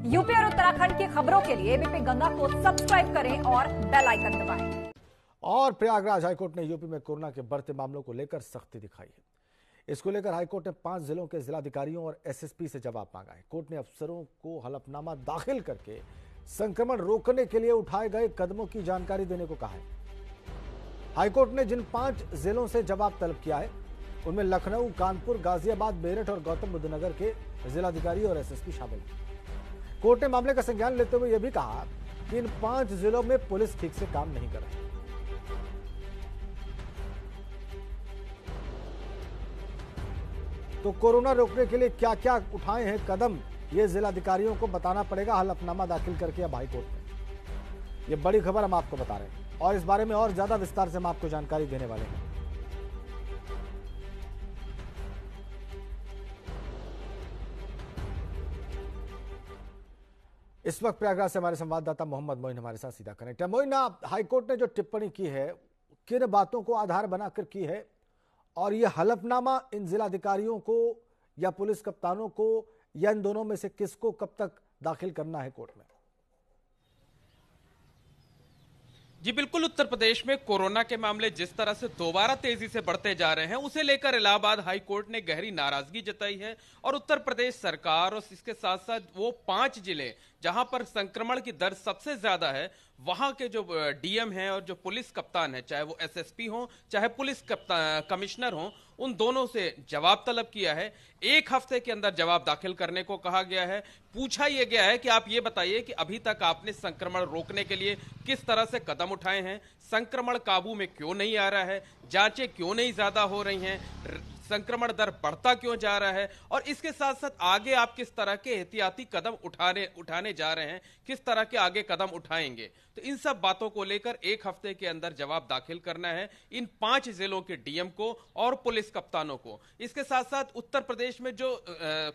UP और उत्तराखंड की खबरों के लिए एबीपी गंगा को सब्सक्राइब करें और बेल आइकन दबाएं। और प्रयागराज हाईकोर्ट ने यूपी में कोरोना के बढ़ते मामलों को लेकर सख्ती दिखाई है। इसको लेकर हाईकोर्ट ने 5 जिलों के जिलाधिकारियों और एसएसपी से जवाब मांगा है। कोर्ट ने अफसरों को हलफनामा दाखिल करके संक्रमण रोकने के लिए उठाए गए कदमों की जानकारी देने को कहा है। हाईकोर्ट ने जिन 5 जिलों से जवाब तलब किया है उनमें लखनऊ, कानपुर, गाजियाबाद, मेरठ और गौतम बुद्ध नगर के जिलाधिकारी और एसएसपी शामिल हैं। कोर्ट ने मामले का संज्ञान लेते हुए यह भी कहा कि इन 5 जिलों में पुलिस ठीक से काम नहीं कर रही। तो कोरोना रोकने के लिए क्या क्या उठाए हैं कदम, ये जिलाधिकारियों को बताना पड़ेगा हलफनामा दाखिल करके अब हाईकोर्ट में। ये बड़ी खबर हम आपको बता रहे हैं और इस बारे में और ज्यादा विस्तार से हम आपको जानकारी देने वाले हैं। इस वक्त प्रयागराज से हमारे संवाददाता मोहम्मद मोइन हमारे साथ सीधा कनेक्ट है। मोइन, हाईकोर्ट ने जो टिप्पणी की है किन बातों को आधार बनाकर की है और यह हलफनामा इन जिलाधिकारियों को या पुलिस कप्तानों को या इन दोनों में से किसको कब तक दाखिल करना है कोर्ट में? जी बिल्कुल, उत्तर प्रदेश में कोरोना के मामले जिस तरह से दोबारा तेजी से बढ़ते जा रहे हैं उसे लेकर इलाहाबाद हाई कोर्ट ने गहरी नाराजगी जताई है और उत्तर प्रदेश सरकार और इसके साथ साथ वो 5 जिले जहां पर संक्रमण की दर सबसे ज्यादा है वहां के जो डीएम हैं और जो पुलिस कप्तान है, चाहे वो एसएसपी हो चाहे पुलिस कमिश्नर हो, उन दोनों से जवाब तलब किया है। 1 हफ्ते के अंदर जवाब दाखिल करने को कहा गया है। पूछा यह गया है कि आप ये बताइए कि अभी तक आपने संक्रमण रोकने के लिए किस तरह से कदम उठाए हैं, संक्रमण काबू में क्यों नहीं आ रहा है, जांचें क्यों नहीं ज्यादा हो रही हैं, संक्रमण दर बढ़ता क्यों जा रहा है और इसके साथ साथ आगे आप किस तरह के एहतियाती कदम उठाने जा रहे हैं, किस तरह के आगे कदम उठाएंगे। तो इन सब बातों को लेकर 1 हफ्ते के अंदर जवाब दाखिल करना है इन 5 जिलों के डीएम को और पुलिस कप्तानों को। इसके साथ साथ उत्तर प्रदेश में जो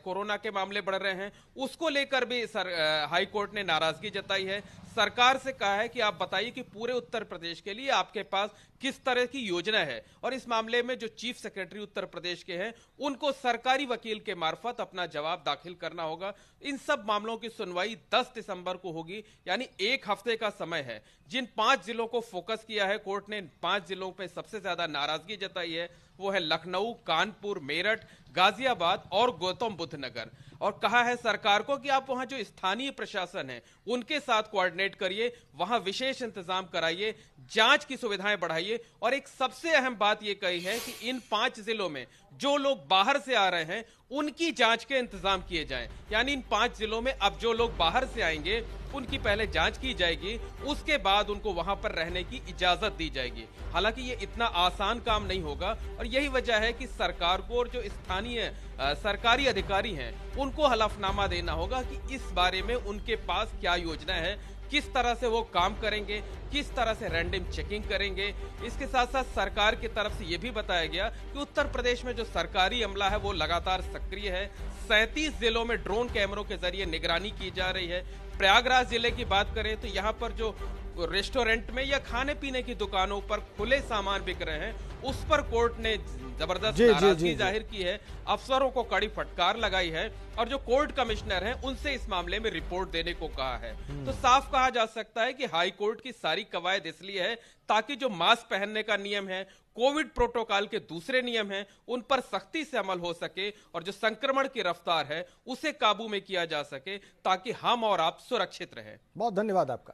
कोरोना के मामले बढ़ रहे हैं उसको लेकर भी हाई कोर्ट ने नाराजगी जताई है। सरकार से कहा है कि आप बताइए कि पूरे उत्तर प्रदेश के लिए आपके पास किस तरह की योजना है और इस मामले में जो चीफ सेक्रेटरी उत्तर प्रदेश के हैं उनको सरकारी वकील के मार्फत अपना जवाब दाखिल करना होगा। इन सब मामलों की सुनवाई 10 दिसंबर को होगी, यानी 1 हफ्ते का समय है। जिन 5 जिलों को फोकस किया है कोर्ट ने, 5 जिलों पे सबसे ज्यादा नाराजगी जताई है, वो है लखनऊ, कानपुर, मेरठ, गाजियाबाद और गौतम बुद्ध नगर। और कहा है सरकार को कि आप वहां जो स्थानीय प्रशासन है उनके साथ कोऑर्डिनेट करिए, वहां विशेष इंतजाम कराइए, जांच की सुविधाएं बढ़ाइए और एक सबसे अहम बात यह कही है कि इन 5 जिलों में जो लोग बाहर से आ रहे हैं उनकी जांच के इंतजाम किए जाएं। यानी इन 5 जिलों में अब जो लोग बाहर से आएंगे उनकी पहले जांच की जाएगी, उसके बाद उनको वहां पर रहने की इजाजत दी जाएगी। हालांकि ये इतना आसान काम नहीं होगा और यही वजह है कि सरकार को और जो स्थानीय सरकारी अधिकारी हैं उनको हलफनामा देना होगा कि इस बारे में उनके पास क्या योजना है, किस तरह से वो काम करेंगे, किस तरह से रैंडम चेकिंग करेंगे। इसके साथ साथ सरकार की तरफ से यह भी बताया गया कि उत्तर प्रदेश में जो सरकारी अमला है वो लगातार सक्रिय है। 37 जिलों में ड्रोन कैमरों के जरिए निगरानी की जा रही है। प्रयागराज जिले की बात करें तो यहाँ पर जो रेस्टोरेंट में या खाने पीने की दुकानों पर खुले सामान बिक रहे हैं उस पर कोर्ट ने जबरदस्त नाराजगी जाहिर की है, अफसरों को कड़ी फटकार लगाई है और जो कोर्ट कमिश्नर हैं उनसे इस मामले में रिपोर्ट देने को कहा है। तो साफ कहा जा सकता है कि हाई कोर्ट की सारी कवायद इसलिए है ताकि जो मास्क पहनने का नियम है, कोविड प्रोटोकॉल के दूसरे नियम हैं, उन पर सख्ती से अमल हो सके और जो संक्रमण की रफ्तार है उसे काबू में किया जा सके ताकि हम और आप सुरक्षित रहे। बहुत धन्यवाद आपका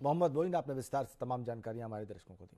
मोहम्मद मोइन, आपने विस्तार से तमाम जानकारियां हमारे दर्शकों को दी।